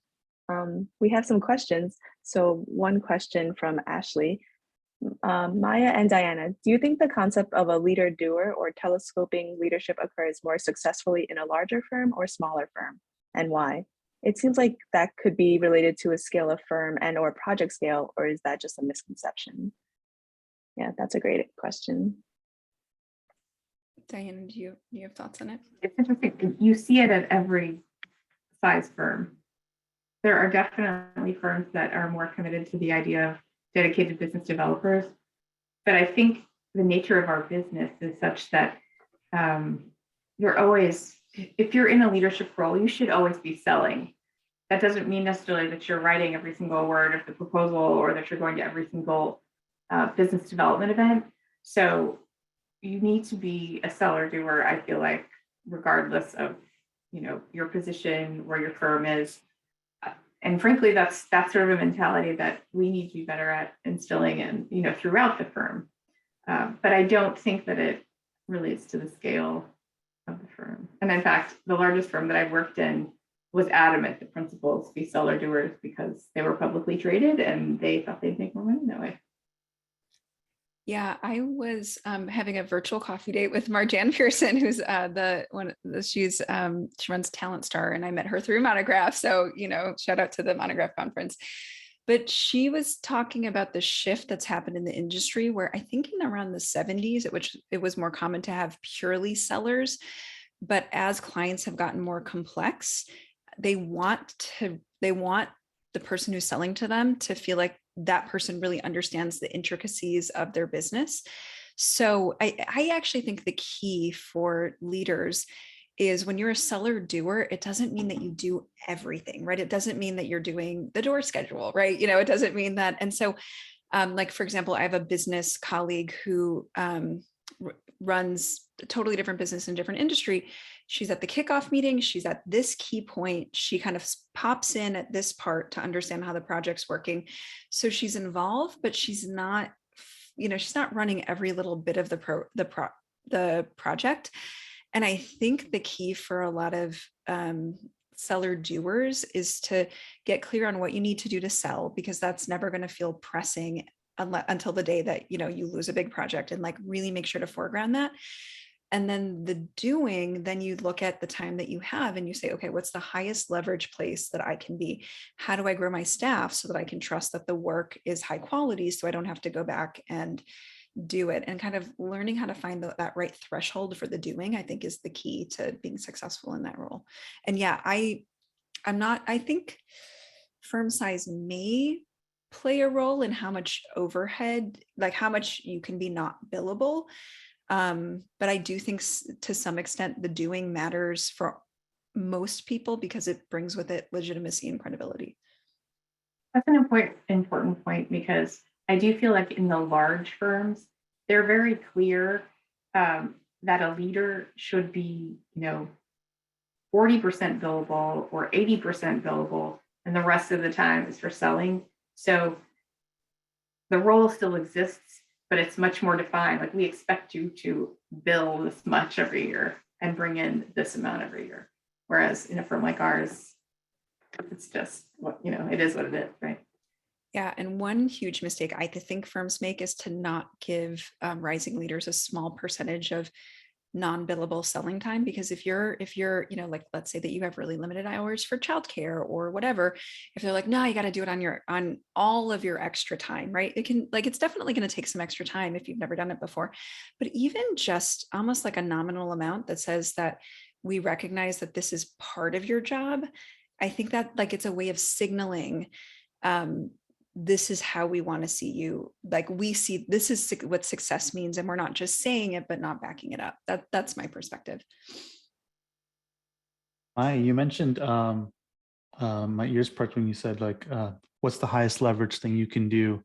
We have some questions. So one question from Ashley. Maya and Diana, do you think the concept of a leader doer or telescoping leadership occurs more successfully in a larger firm or smaller firm, and why? It seems like that could be related to a scale of firm and or project scale, or is that just a misconception? Yeah, that's a great question. Diana, do you have thoughts on it? It's interesting. You see it at every size firm. There are definitely firms that are more committed to the idea of dedicated business developers. But I think the nature of our business is such that you're always, if you're in a leadership role, you should always be selling. That doesn't mean necessarily that you're writing every single word of the proposal or that you're going to every single business development event. So you need to be a seller doer, I feel like, regardless of your position, where your firm is. And frankly, that's sort of a mentality that we need to be better at instilling in, throughout the firm. But I don't think that it relates to the scale of the firm. And in fact, the largest firm that I've worked in was adamant that principals be seller doers because they were publicly traded and they thought they'd make more money that way. Yeah, I was having a virtual coffee date with Marjan Pearson, who's she runs Talent Star, and I met her through Monograph. So, shout out to the Monograph conference. But she was talking about the shift that's happened in the industry, where I think in around the 70s, it was more common to have purely sellers. But as clients have gotten more complex, they want the person who's selling to them to feel like that person really understands the intricacies of their business. So I actually think the key for leaders is when you're a seller doer, it doesn't mean that you do everything, right? It doesn't mean that you're doing the door schedule, right? It doesn't mean that. And so like, for example, I have a business colleague who runs a totally different business in a different industry. She's at the kickoff meeting. She's at this key point. She kind of pops in at this part to understand how the project's working. So she's involved, but she's not, she's not running every little bit of the project. And I think the key for a lot of seller doers is to get clear on what you need to do to sell, because that's never going to feel pressing until the day that, you lose a big project, and like really make sure to foreground that. And then the doing, then you look at the time that you have and you say, okay, what's the highest leverage place that I can be? How do I grow my staff so that I can trust that the work is high quality, so I don't have to go back and do it? And kind of learning how to find that right threshold for the doing, I think, is the key to being successful in that role. And yeah, I think firm size may play a role in how much overhead, like how much you can be not billable. But I do think to some extent the doing matters for most people because it brings with it legitimacy and credibility. That's an important point, because I do feel like in the large firms, they're very clear that a leader should be, 40% billable or 80% billable, and the rest of the time is for selling. So the role still exists, but it's much more defined. Like, we expect you to bill this much every year and bring in this amount every year. Whereas in a firm like ours, it's just what, it is what it is, right? Yeah. And one huge mistake I think firms make is to not give rising leaders a small percentage of non-billable selling time. Because if you're, like, let's say that you have really limited hours for childcare or whatever, if they're like, no, you got to do it on all of your extra time, right? It's definitely going to take some extra time if you've never done it before. But even just almost like a nominal amount that says that we recognize that this is part of your job, I think that it's a way of signaling, this is how we want to see you. Like, we see this is what success means, and we're not just saying it, but not backing it up. That's my perspective. You mentioned my ears perked when you said what's the highest leverage thing you can do?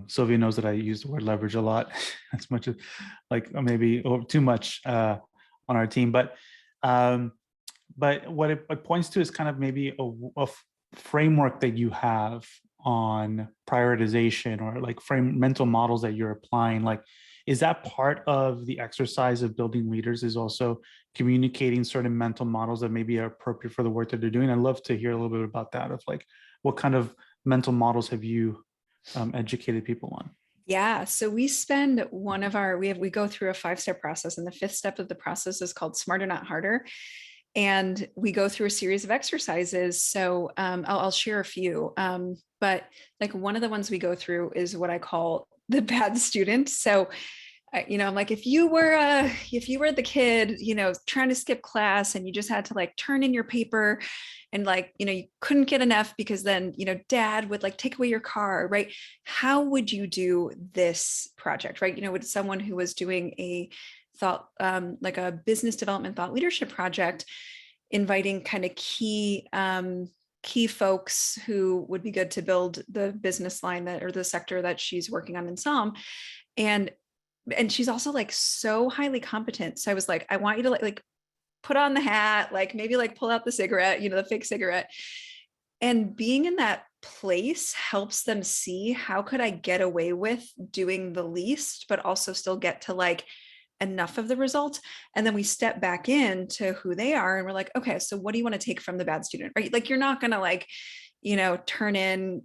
Sylvia knows that I use the word leverage a lot, as much as maybe too much on our team. But what it points to is kind of maybe a framework that you have on prioritization, or mental models that you're applying. Is that part of the exercise of building leaders, is also communicating certain mental models that maybe are appropriate for the work that they're doing? I'd love to hear a little bit about that, of what kind of mental models have you educated people on? Yeah. So we spend we go through a 5-step process, and the 5th step of the process is called Smarter, Not Harder. And we go through a series of exercises. So I'll share a few, but one of the ones we go through is what I call the bad student. So, I'm like, if you were the kid, trying to skip class, and you just had to turn in your paper, and you couldn't get enough because then, dad would take away your car, right? How would you do this project, right? With someone who was doing a a business development thought leadership project, inviting kind of key folks who would be good to build the business line or the sector that she's working on in Saam. And she's also so highly competent. So I was like, I want you to put on the hat, maybe pull out the cigarette, the fake cigarette. And being in that place helps them see, how could I get away with doing the least, but also still get to enough of the results. And then we step back into who they are, and we're like, okay, so what do you want to take from the bad student, right? You're not going to turn in,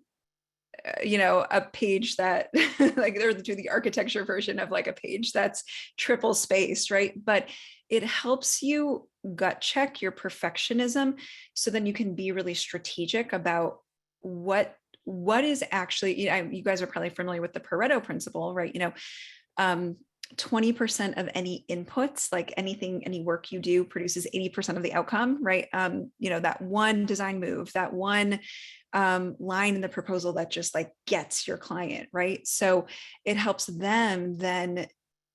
a page that or do the architecture version of a page that's triple spaced, right? But it helps you gut check your perfectionism, so then you can be really strategic about what is actually, you guys are probably familiar with the Pareto principle, right? 20% of any inputs, like anything, any work you do produces 80% of the outcome, right? That one design move, that one line in the proposal that just like gets your client, right? So it helps them then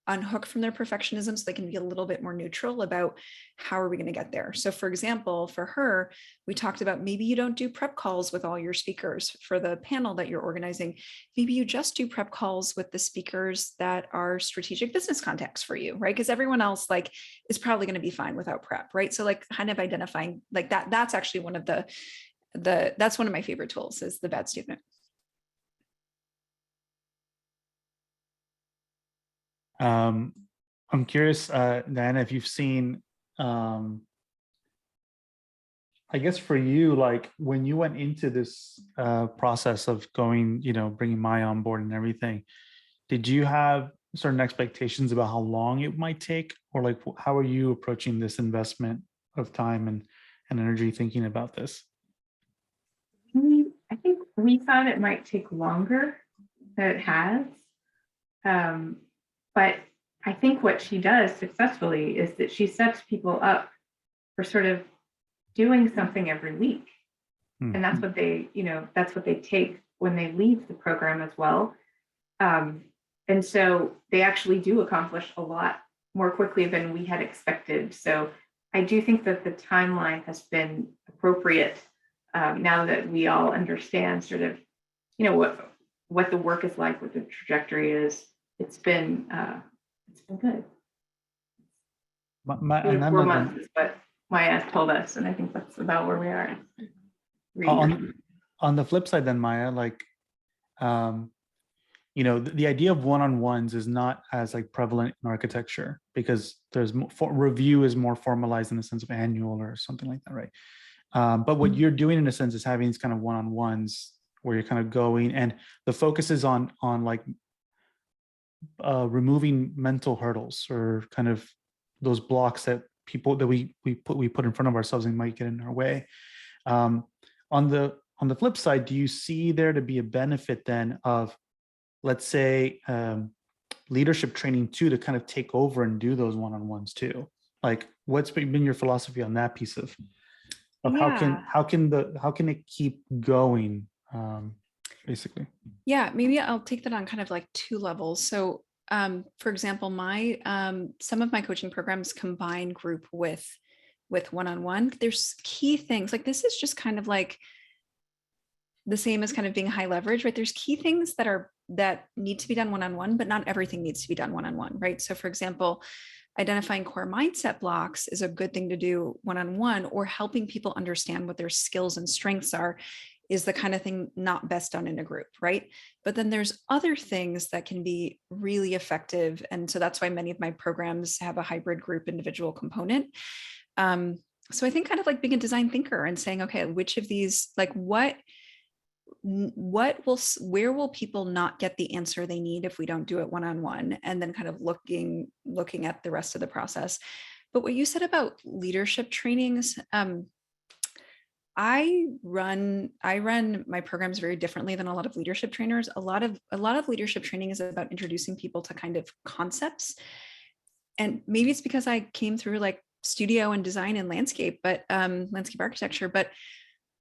unhook from their perfectionism so they can be a little bit more neutral about how are we going to get there. So for example, for her, we talked about maybe you don't do prep calls with all your speakers for the panel that you're organizing. Maybe you just do prep calls with the speakers that are strategic business contacts for you, right? Because everyone else like is probably going to be fine without prep, right? So like kind of identifying like that, that's actually one of that's one of my favorite tools is the bad student. I'm curious, Diana, if you've seen, I guess for you, like when you went into this process of going, bringing Maya on board and everything, did you have certain expectations about how long it might take, or like how are you approaching this investment of time and energy thinking about this? I think we thought it might take longer than it has. But I think what she does successfully is that she sets people up for sort of doing something every week. And that's what they take when they leave the program as well. And so they actually do accomplish a lot more quickly than we had expected. So I do think that the timeline has been appropriate now that we all understand sort of, what the work is like, what the trajectory is. It's been good. 4 months is what Maya told us, and I think that's about where we are. On the flip side, then Maya, like, the idea of one-on-ones is not as like prevalent in architecture because there's review is more formalized in the sense of annual or something like that, right? But what you're doing in a sense is having these kind of one-on-ones where you're kind of going, and the focus is on like removing mental hurdles or kind of those blocks that we put in front of ourselves and might get in our way. On the flip side, do you see there to be a benefit then of, let's say, leadership training too, to kind of take over and do those one-on-ones too? Like, what's been your philosophy on that piece of how can it keep going, basically? Yeah, maybe I'll take that on kind of like two levels. So for example, some of my coaching programs combine group with one-on-one. There's key things like this is just kind of like the same as kind of being high leverage, right? There's key things that need to be done one-on-one, but not everything needs to be done one-on-one, right? So for example, identifying core mindset blocks is a good thing to do one-on-one, or helping people understand what their skills and strengths are is the kind of thing not best done in a group, right? But then there's other things that can be really effective. And so that's why many of my programs have a hybrid group individual component. So I think kind of like being a design thinker and saying, okay, which of these, like where will people not get the answer they need if we don't do it one-on-one? And then kind of looking at the rest of the process. But what you said about leadership trainings, I run my programs very differently than a lot of leadership trainers. A lot of leadership training is about introducing people to kind of concepts. And maybe it's because I came through like studio and design and landscape, but landscape architecture, but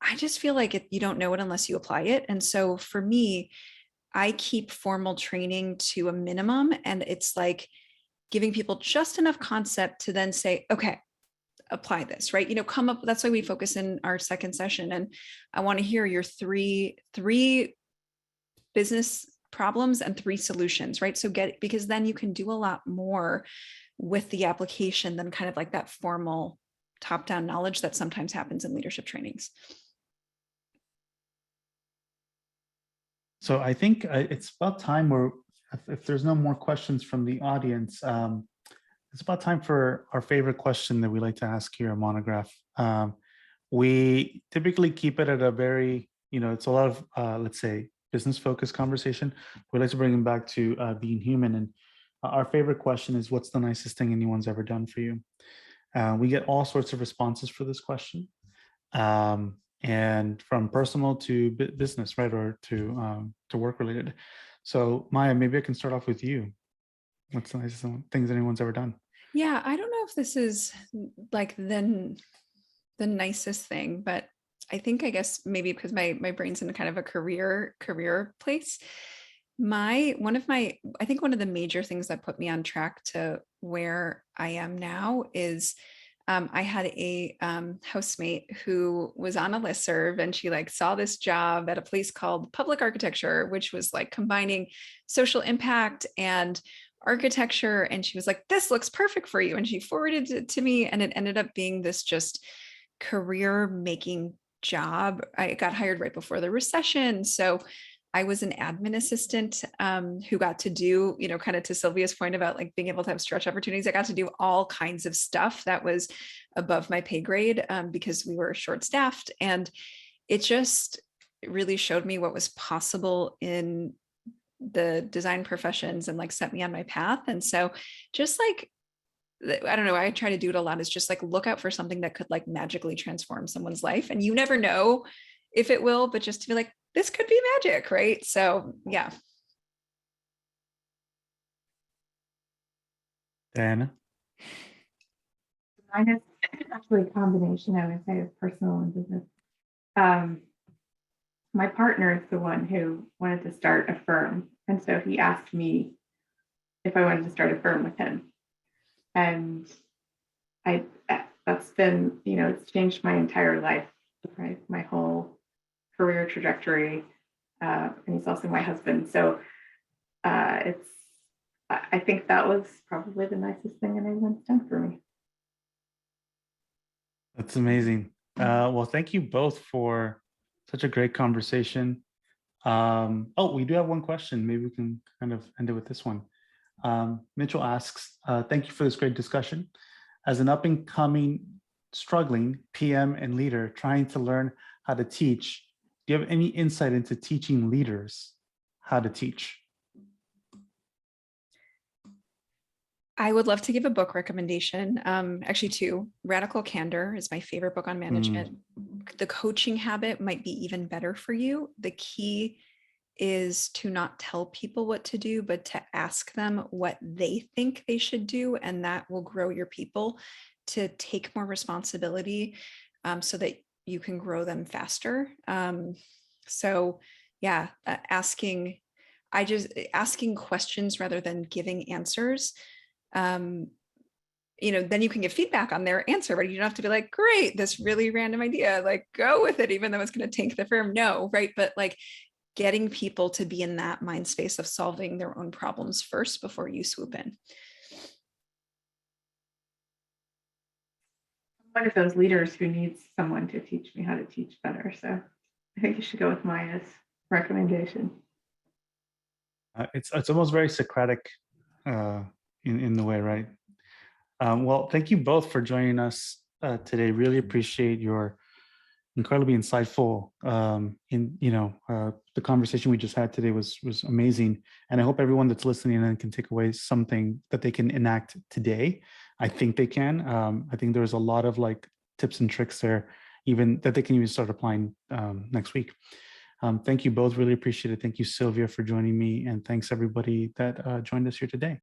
I just feel like you don't know it unless you apply it. And so for me, I keep formal training to a minimum, and it's like giving people just enough concept to then say, okay, apply this, right? Come up. That's why we focus in our second session. And I want to hear your three business problems and 3 solutions, right? So because then you can do a lot more with the application than kind of like that formal top-down knowledge that sometimes happens in leadership trainings. So I think it's about time where, if there's no more questions from the audience, it's about time for our favorite question that we like to ask here at Monograph. We typically keep it at a very, it's a lot of, let's say, business-focused conversation. We like to bring them back to being human. And our favorite question is, what's the nicest thing anyone's ever done for you? We get all sorts of responses for this question. And from personal to business, right, or to work related. So Maya, maybe I can start off with you. What's the nicest things anyone's ever done? Yeah, I don't know if this is like the nicest thing, but I guess maybe because my brain's in kind of a career place. I think one of the major things that put me on track to where I am now is I had a housemate who was on a listserv, and she like saw this job at a place called Public Architecture, which was like combining social impact and architecture. And she was like, this looks perfect for you. And she forwarded it to me, and it ended up being this just career making job. I got hired right before the recession. So I was an admin assistant who got to do, kind of to Sylvia's point about like being able to have stretch opportunities. I got to do all kinds of stuff that was above my pay grade because we were short staffed. And it just really showed me what was possible in the design professions and like set me on my path. And so just like, I don't know, I try to do it a lot, is just like look out for something that could like magically transform someone's life. And you never know if it will, but just to be like, this could be magic, right? So yeah. Diana? Mine is actually a combination, I would say, of personal and business. My partner is the one who wanted to start a firm. And so he asked me if I wanted to start a firm with him. And that's been, it's changed my entire life, right? My whole career trajectory. And he's also my husband. So I think that was probably the nicest thing that anyone's done for me. That's amazing. Well, thank you both for such a great conversation. We do have one question. Maybe we can kind of end it with this one. Mitchell asks, thank you for this great discussion. As an up and coming, struggling PM and leader trying to learn how to teach, do you have any insight into teaching leaders how to teach? I would love to give a book recommendation. Actually, two. Radical Candor is my favorite book on management. The Coaching Habit might be even better for you. The key is to not tell people what to do, but to ask them what they think they should do. And that will grow your people to take more responsibility so that you can grow them faster. Asking questions rather than giving answers. Then you can give feedback on their answer, but you don't have to be like, great, this really random idea, like go with it, even though it's going to tank the firm. No, right. But like getting people to be in that mind space of solving their own problems first before you swoop in. I'm one of those leaders who needs someone to teach me how to teach better. So I think you should go with Maya's recommendation. It's almost very Socratic in the way, right? Well, thank you both for joining us today. Really appreciate your incredibly insightful. The conversation we just had today was amazing, and I hope everyone that's listening and can take away something that they can enact today. I think they can. I think there's a lot of like tips and tricks there, even that they can even start applying next week. Thank you both. Really appreciate it. Thank you, Sylvia, for joining me, and thanks everybody that joined us here today.